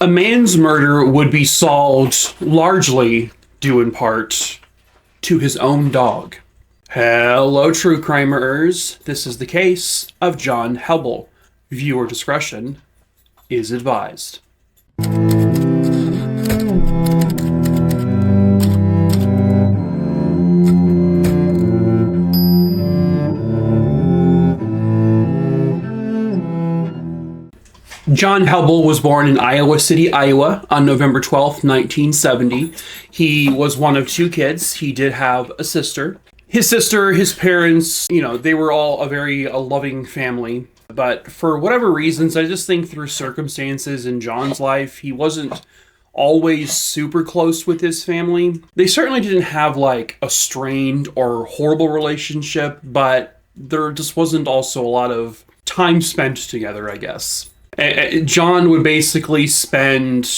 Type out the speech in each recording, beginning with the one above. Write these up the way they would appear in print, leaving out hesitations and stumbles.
A man's murder would be solved largely due in part to his own dog. Hello, true crimeers. This is the case of John Helble. Viewer discretion is advised. John Helble was born in Iowa City, Iowa on November 12th, 1970. He was one of two kids. He did have a sister. His sister, his parents, they were all a loving family. But for whatever reasons, I just think through circumstances in John's life, he wasn't always super close with his family. They certainly didn't have like a strained or horrible relationship, but there just wasn't also a lot of time spent together, I guess. John would basically spend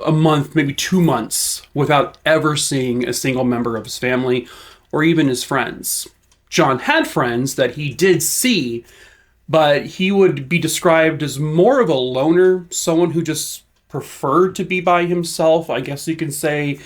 a month, maybe 2 months, without ever seeing a single member of his family or even his friends. John had friends that he did see, but he would be described as more of a loner, someone who just preferred to be by himself. I guess you can say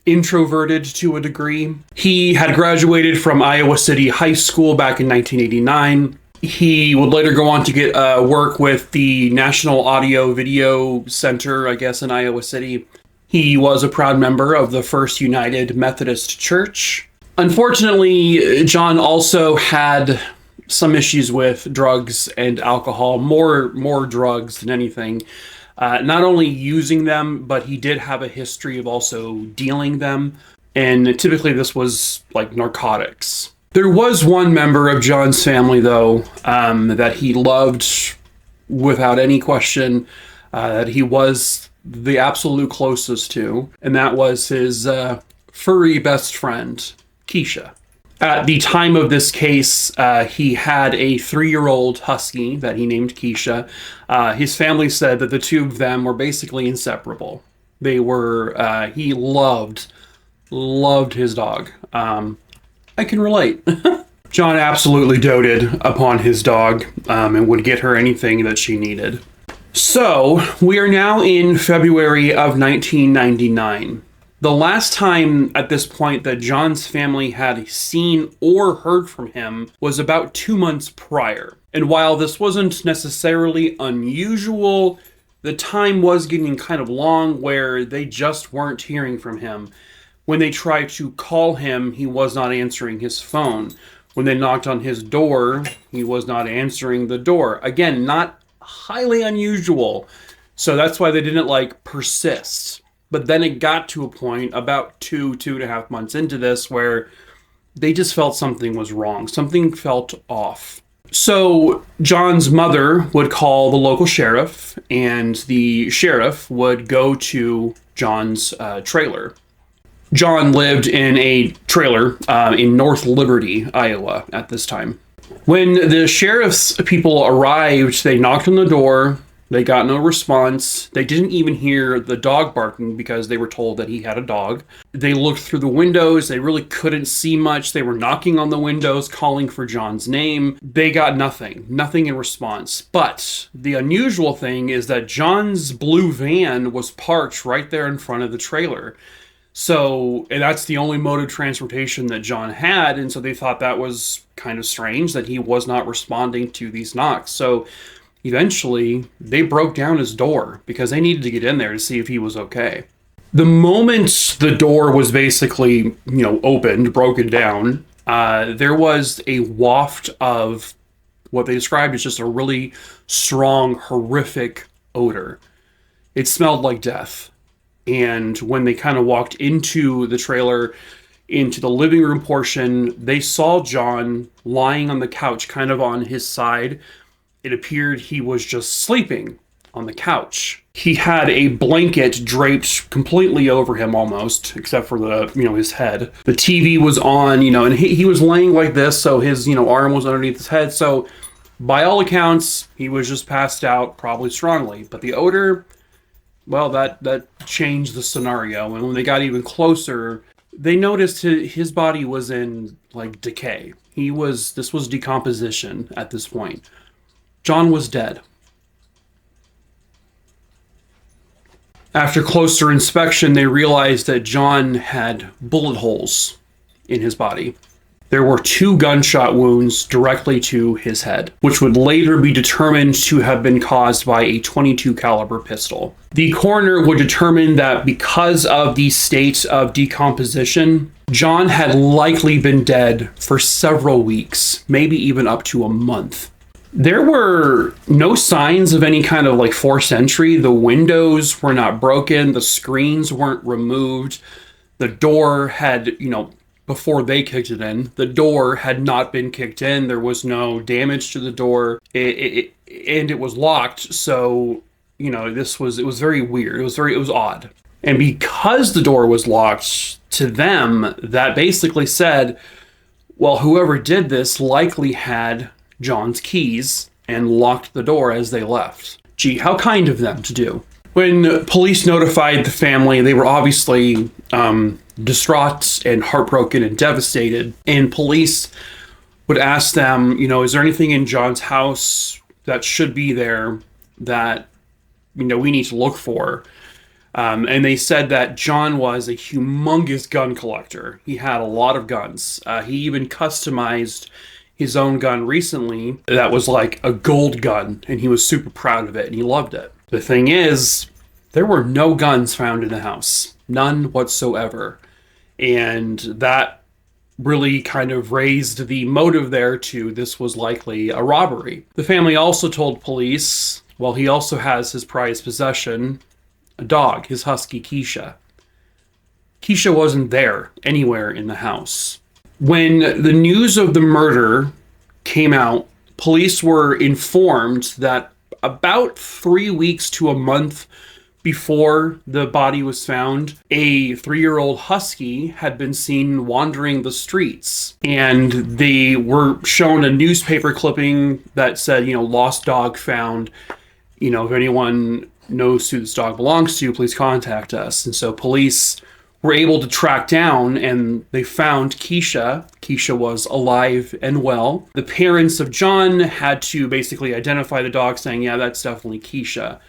introverted to a degree. He had graduated from Iowa City High School back in 1989. He would later go on to get work with the National Audio Video Center, I guess, in Iowa City. He was a proud member of the First United Methodist Church. Unfortunately, John also had some issues with drugs and alcohol, more drugs than anything. Not only using them, but he did have a history of also dealing them. And typically this was like narcotics. There was one member of John's family, though, that he loved without any question, that he was the absolute closest to, and that was his furry best friend, Keisha. At the time of this case, he had a 3-year-old husky that he named Keisha. His family said that the two of them were basically inseparable. They were, he loved his dog. I can relate. John absolutely doted upon his dog and would get her anything that she needed. So, we are now in February of 1999. The last time at this point that John's family had seen or heard from him was about 2 months prior. And while this wasn't necessarily unusual, the time was getting kind of long where they just weren't hearing from him. When they tried to call him, he was not answering his phone. When they knocked on his door, he was not answering the door. Again, not highly unusual. So that's why they didn't persist. But then it got to a point about 2.5 months into this where they just felt something was wrong. Something felt off. So John's mother would call the local sheriff, and the sheriff would go to John's trailer. John lived in a trailer in North Liberty, Iowa at this time. When the sheriff's people arrived, they knocked on the door. They got no response. They didn't even hear the dog barking because they were told that he had a dog. They looked through the windows. They really couldn't see much. They were knocking on the windows, calling for John's name. They got nothing in response. But the unusual thing is that John's blue van was parked right there in front of the trailer. So, and that's the only mode of transportation that John had, and so they thought that was kind of strange that he was not responding to these knocks. So, eventually, they broke down his door because they needed to get in there to see if he was okay. The moment the door was basically, opened, broken down, there was a waft of what they described as just a really strong, horrific odor. It smelled like death. And when they kind of walked into the trailer, into the living room portion, they saw John lying on the couch, kind of on his side. It appeared he was just sleeping on the couch. He had a blanket draped completely over him almost, except for his head. The TV was on, and he was laying like this, so his, arm was underneath his head. So by all accounts, he was just passed out, probably strongly. But the odor, well, that changed the scenario. And when they got even closer, they noticed his body was in decay. This was decomposition at this point. John was dead. After closer inspection, they realized that John had bullet holes in his body. There were 2 gunshot wounds directly to his head, which would later be determined to have been caused by a .22 caliber pistol. The coroner would determine that because of the state of decomposition, John had likely been dead for several weeks, maybe even up to a month. There were no signs of any kind of forced entry. The windows were not broken. The screens weren't removed. The door had, before they kicked it in, the door had not been kicked in. There was no damage to the door. And it was locked. So, it was very weird. It was odd. And because the door was locked, to them, that basically said, well, whoever did this likely had John's keys and locked the door as they left. Gee, how kind of them to do. When police notified the family, they were obviously distraught and heartbroken and devastated. And police would ask them, is there anything in John's house that should be there that, we need to look for? And they said that John was a humongous gun collector. He had a lot of guns. He even customized his own gun recently that was like a gold gun, and he was super proud of it and he loved it. The thing is, there were no guns found in the house. None whatsoever. And that really kind of raised the motive there to this was likely a robbery. The family also told police, well, he also has his prized possession, a dog, his husky Keisha. Keisha wasn't there anywhere in the house. When the news of the murder came out, police were informed that about 3 weeks to a month before the body was found, a 3-year-old husky had been seen wandering the streets. And they were shown a newspaper clipping that said, lost dog found. If anyone knows who this dog belongs to, please contact us. And so police were able to track down, and they found Keisha. Keisha was alive and well. The parents of John had to basically identify the dog, saying, yeah, that's definitely Keisha.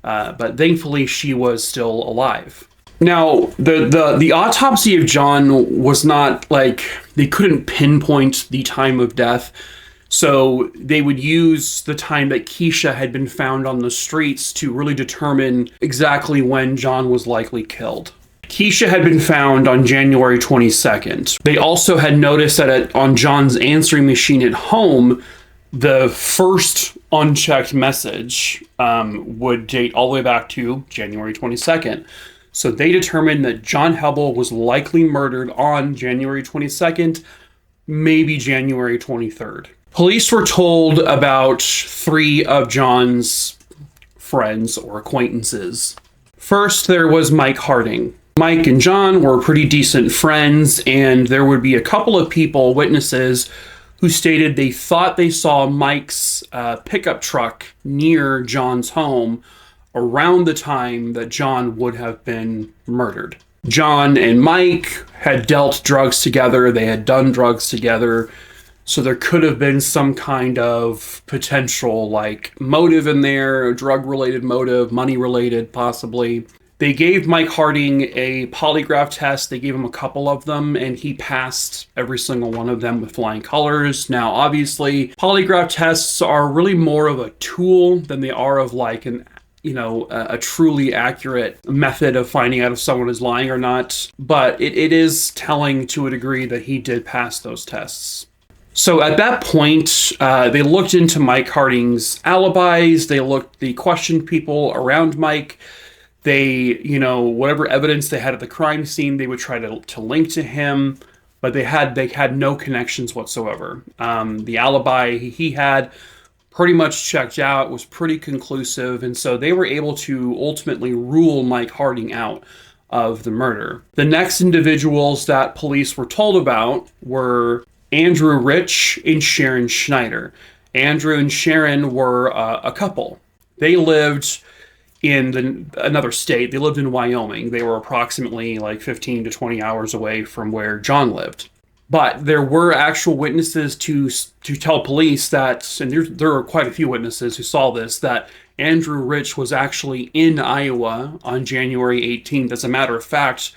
But thankfully, she was still alive. Now, the autopsy of John was not they couldn't pinpoint the time of death. So they would use the time that Keisha had been found on the streets to really determine exactly when John was likely killed. Keisha had been found on January 22nd. They also had noticed that on John's answering machine at home, the first unchecked message would date all the way back to January 22nd. So they determined that John Helble was likely murdered on January 22nd, maybe January 23rd. Police were told about 3 of John's friends or acquaintances. First, there was Mike Harding. Mike and John were pretty decent friends, and there would be a couple of people, witnesses, who stated they thought they saw Mike's pickup truck near John's home around the time that John would have been murdered. John and Mike had dealt drugs together. They had done drugs together. So there could have been some kind of potential motive in there, a drug-related motive, money-related possibly. They gave Mike Harding a polygraph test. They gave him a couple of them, and he passed every single one of them with flying colors. Now, obviously, polygraph tests are really more of a tool than they are of a truly accurate method of finding out if someone is lying or not. But it is telling to a degree that he did pass those tests. So at that point, they looked into Mike Harding's alibis. They questioned people around Mike. They, whatever evidence they had at the crime scene, they would try to link to him, but they had no connections whatsoever. The alibi he had pretty much checked out, was pretty conclusive, and so they were able to ultimately rule Mike Harding out of the murder. The next individuals that police were told about were Andrew Rich and Sharon Schneider. Andrew and Sharon were a couple. They lived in another state. They lived in Wyoming. They were approximately 15 to 20 hours away from where John lived. But there were actual witnesses to tell police that, and there are quite a few witnesses who saw this, that Andrew Rich was actually in Iowa on January 18th. As a matter of fact,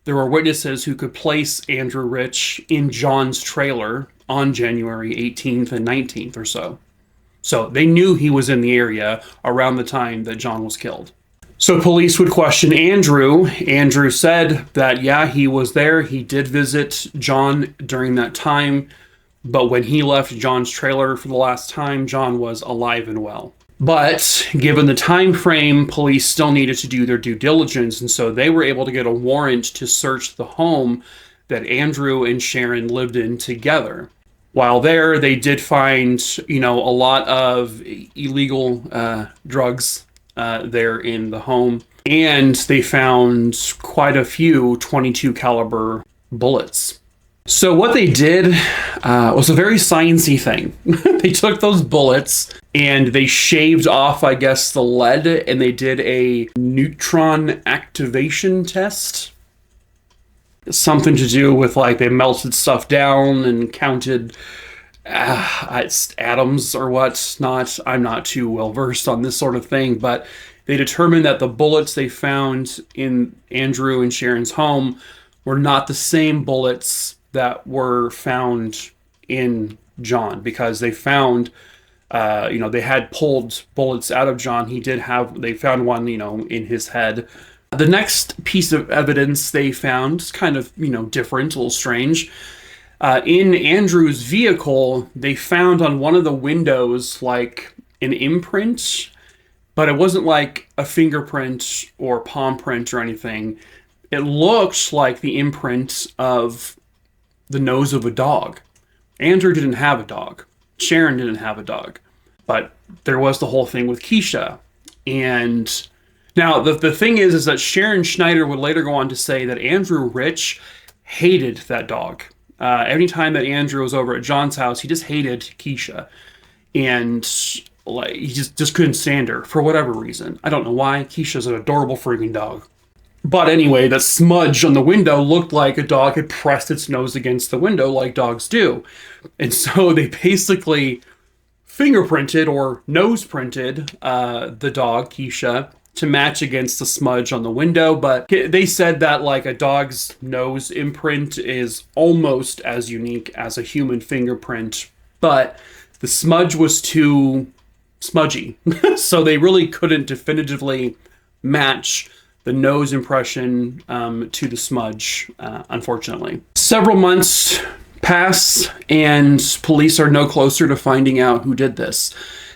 there were witnesses who could place Andrew Rich in John's trailer on January 18th and 19th or so. So they knew he was in the area around the time that John was killed. So police would question Andrew. Andrew said that, yeah, he was there. He did visit John during that time. But when he left John's trailer for the last time, John was alive and well. But given the time frame, police still needed to do their due diligence. And so they were able to get a warrant to search the home that Andrew and Sharon lived in together. While there, they did find, a lot of illegal drugs there in the home. And they found quite a few .22 caliber bullets. So what they did was a very sciencey thing. They took those bullets and they shaved off, I guess, the lead, and they did a neutron activation test. Something to do with, they melted stuff down and counted atoms or whatnot. I'm not too well versed on this sort of thing, but they determined that the bullets they found in Andrew and Sharon's home were not the same bullets that were found in John, because they found, they had pulled bullets out of John. They found one, in his head. The next piece of evidence they found is kind of, different, a little strange. In Andrew's vehicle, they found on one of the windows, an imprint, but it wasn't like a fingerprint or palm print or anything. It looked like the imprint of the nose of a dog. Andrew didn't have a dog. Sharon didn't have a dog. But there was the whole thing with Keisha. And now the thing is that Sharon Schneider would later go on to say that Andrew Rich hated that dog. Every time that Andrew was over at John's house, he just hated Keisha. And he just couldn't stand her for whatever reason. I don't know why. Keisha's an adorable freaking dog. But anyway, the smudge on the window looked like a dog had pressed its nose against the window like dogs do. And so they basically fingerprinted or nose printed the dog, Keisha, to match against the smudge on the window. But they said that a dog's nose imprint is almost as unique as a human fingerprint. But the smudge was too smudgy. So they really couldn't definitively match the nose impression to the smudge, unfortunately. Several months pass, and police are no closer to finding out who did this.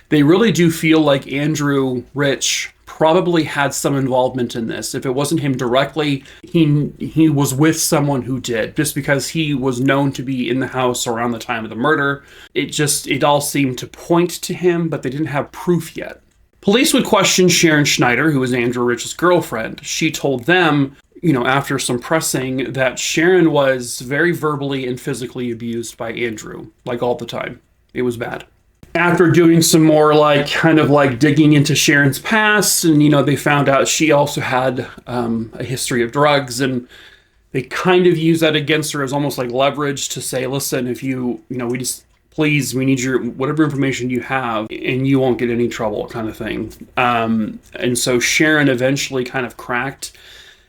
They really do feel like Andrew Rich probably had some involvement in this. If it wasn't him directly, he was with someone who did, just because he was known to be in the house around the time of the murder. It all seemed to point to him, but they didn't have proof yet. Police would question Sharon Schneider, who was Andrew Rich's girlfriend. She told them, after some pressing, that Sharon was very verbally and physically abused by Andrew, all the time. It was bad. After doing some more, digging into Sharon's past, and, they found out she also had a history of drugs, and they kind of used that against her as almost like leverage to say, listen, if please, we need your whatever information you have, and you won't get any trouble, kind of thing. And so Sharon eventually kind of cracked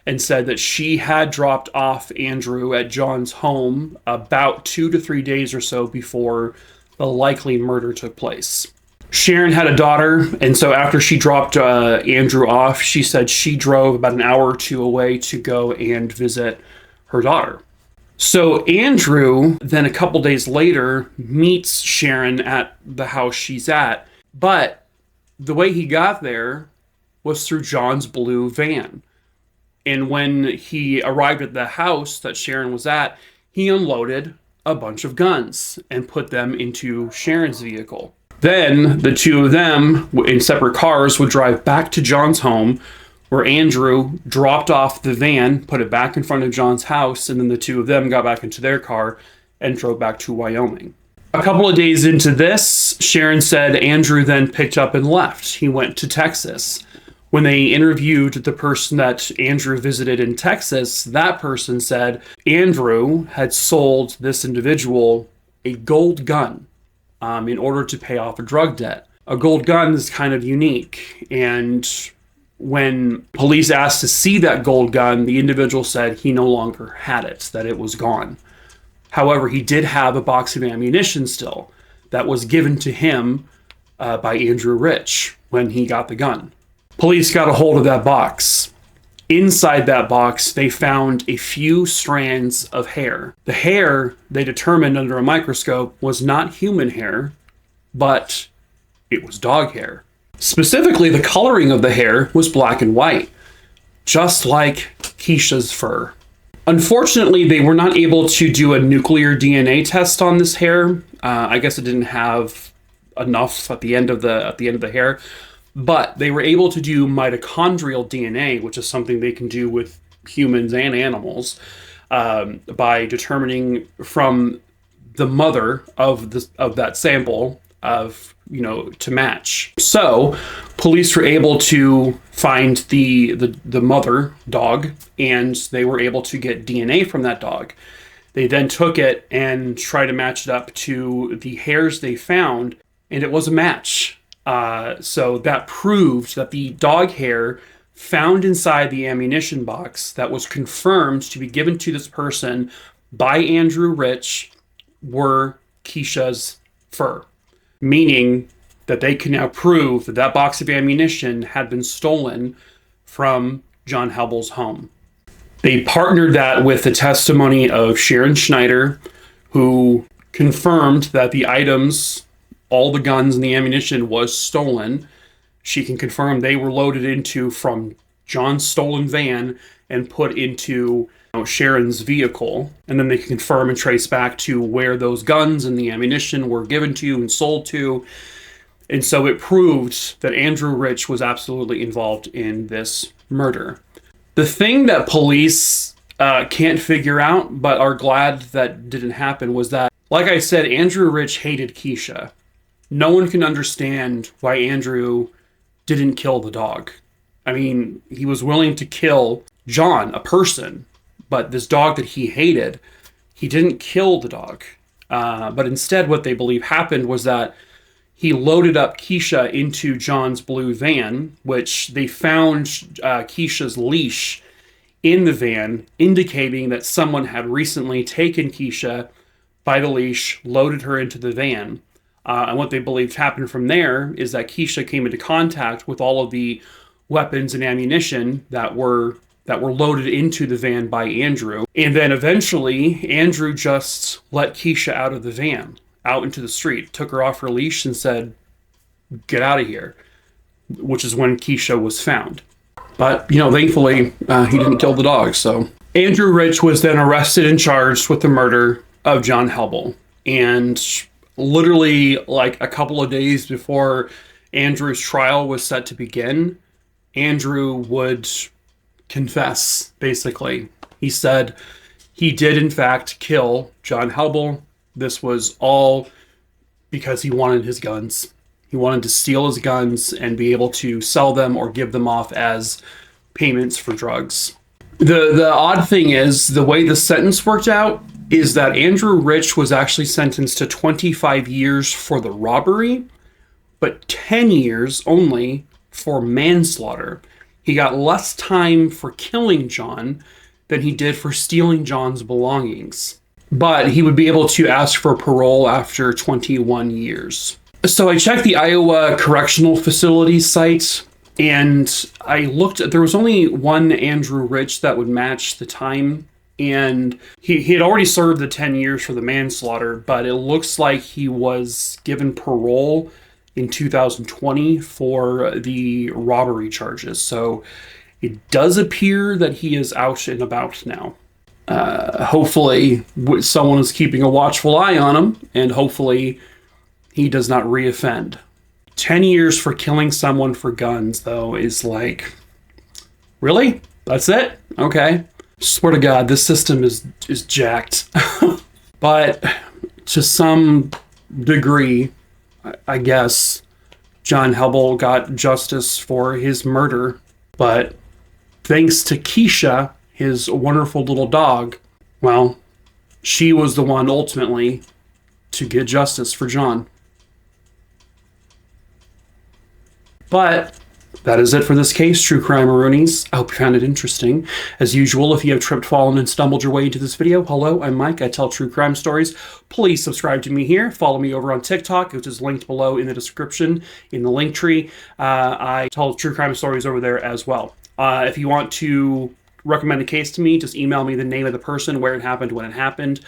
and said that she had dropped off Andrew at John's home about 2 to 3 days or so before the likely murder took place. Sharon had a daughter, and so after she dropped Andrew off, she said she drove about an hour or two away to go and visit her daughter. So Andrew, then a couple days later, meets Sharon at the house she's at, but the way he got there was through John's blue van. And when he arrived at the house that Sharon was at, he unloaded a bunch of guns and put them into Sharon's vehicle. Then the two of them, in separate cars, would drive back to John's home, where Andrew dropped off the van, put it back in front of John's house, and then the two of them got back into their car and drove back to Wyoming. A couple of days into this, Sharon said Andrew then picked up and left. He went to Texas. When they interviewed the person that Andrew visited in Texas, that person said Andrew had sold this individual a gold gun in order to pay off a drug debt. A gold gun is kind of unique, and when police asked to see that gold gun, the individual said he no longer had it, that it was gone. However, he did have a box of ammunition still that was given to him by Andrew Rich when he got the gun. Police got a hold of that box. Inside that box, they found a few strands of hair. The hair, they determined under a microscope, was not human hair, but it was dog hair. Specifically, the coloring of the hair was black and white, just like Keisha's fur. Unfortunately, they were not able to do a nuclear DNA test on this hair. I guess it didn't have enough at the end of the hair, but they were able to do mitochondrial DNA, which is something they can do with humans and animals, by determining from the mother of that sample to match. So police were able to find the mother dog, and they were able to get DNA from that dog. They then took it and tried to match it up to the hairs they found, and it was a match. So that proved that the dog hair found inside the ammunition box that was confirmed to be given to this person by Andrew Rich were Keisha's fur, meaning that they can now prove that that box of ammunition had been stolen from John Helble's home. They partnered that with the testimony of Sharon Schneider, who confirmed that the items, all the guns and the ammunition, was stolen. She can confirm they were loaded into from John's stolen van and put into Sharon's vehicle. And then they can confirm and trace back to where those guns and the ammunition were given to and sold to. And so it proved that Andrew Rich was absolutely involved in this murder. The thing that police can't figure out, but are glad that didn't happen, was that, like I said, Andrew Rich hated Keisha. No one can understand why Andrew didn't kill the dog. I mean, he was willing to kill John, a person, but this dog that he hated, he didn't kill the dog. But instead, what they believe happened was that he loaded up Keisha into John's blue van, which they found Keisha's leash in the van, indicating that someone had recently taken Keisha by the leash, loaded her into the van. And what they believed happened from there is that Keisha came into contact with all of the weapons and ammunition that were loaded into the van by Andrew. And then eventually, Andrew just let Keisha out of the van, out into the street, took her off her leash and said, "Get out of here," which is when Keisha was found. But, thankfully, he didn't kill the dog. So Andrew Rich was then arrested and charged with the murder of John Helble. And literally, like a couple of days before Andrew's trial was set to begin, Andrew would confess, basically. He said he did, in fact, kill John Helble. This was all because he wanted his guns. He wanted to steal his guns and be able to sell them or give them off as payments for drugs. The odd thing is, the way the sentence worked out is that Andrew Rich was actually sentenced to 25 years for the robbery, but 10 years only for manslaughter. He got less time for killing John than he did for stealing John's belongings. But he would be able to ask for parole after 21 years. So I checked the Iowa Correctional Facility site, and I looked at, there was only one Andrew Rich that would match the time, and he had already served the 10 years for the manslaughter, but it looks like he was given parole in 2020 for the robbery charges. So it does appear that he is out and about now. Hopefully someone is keeping a watchful eye on him, and hopefully he does not reoffend. 10 years for killing someone for guns, though, is like, really? That's it? Okay. Swear to God, this system is jacked. But to some degree, I guess, John Helble got justice for his murder. But thanks to Keisha, his wonderful little dog, well, she was the one ultimately to get justice for John. But that is it for this case, True Crime Maroonies. I hope you found it interesting. As usual, if you have tripped, fallen, and stumbled your way into this video, hello, I'm Mike. I tell true crime stories. Please subscribe to me here. Follow me over on TikTok, which is linked below in the description in the link tree. I tell true crime stories over there as well. If you want to recommend a case to me, just email me the name of the person, where it happened, when it happened.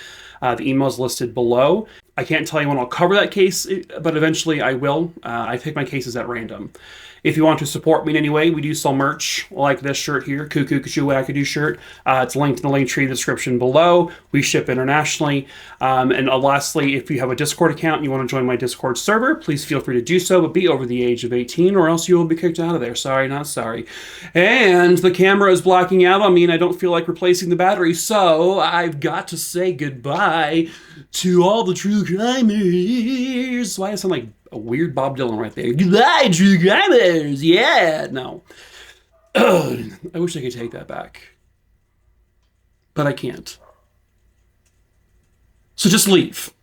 The email is listed below. I can't tell you when I'll cover that case, but eventually I will. I pick my cases at random. If you want to support me in any way, we do sell merch like this shirt here, Cuckoo Kachoo Wackadoo shirt. It's linked in the link tree in the description below. We ship internationally. And lastly, if you have a Discord account and you want to join my Discord server, please feel free to do so, but be over the age of 18 or else you will be kicked out of there. Sorry, not sorry. And the camera is blacking out on me and I don't feel like replacing the battery, so I've got to say goodbye to all the true crimers. Why does it sound like a weird Bob Dylan right there? Goodbye, true crimers. Yeah, no. I wish I could take that back, but I can't. So just leave.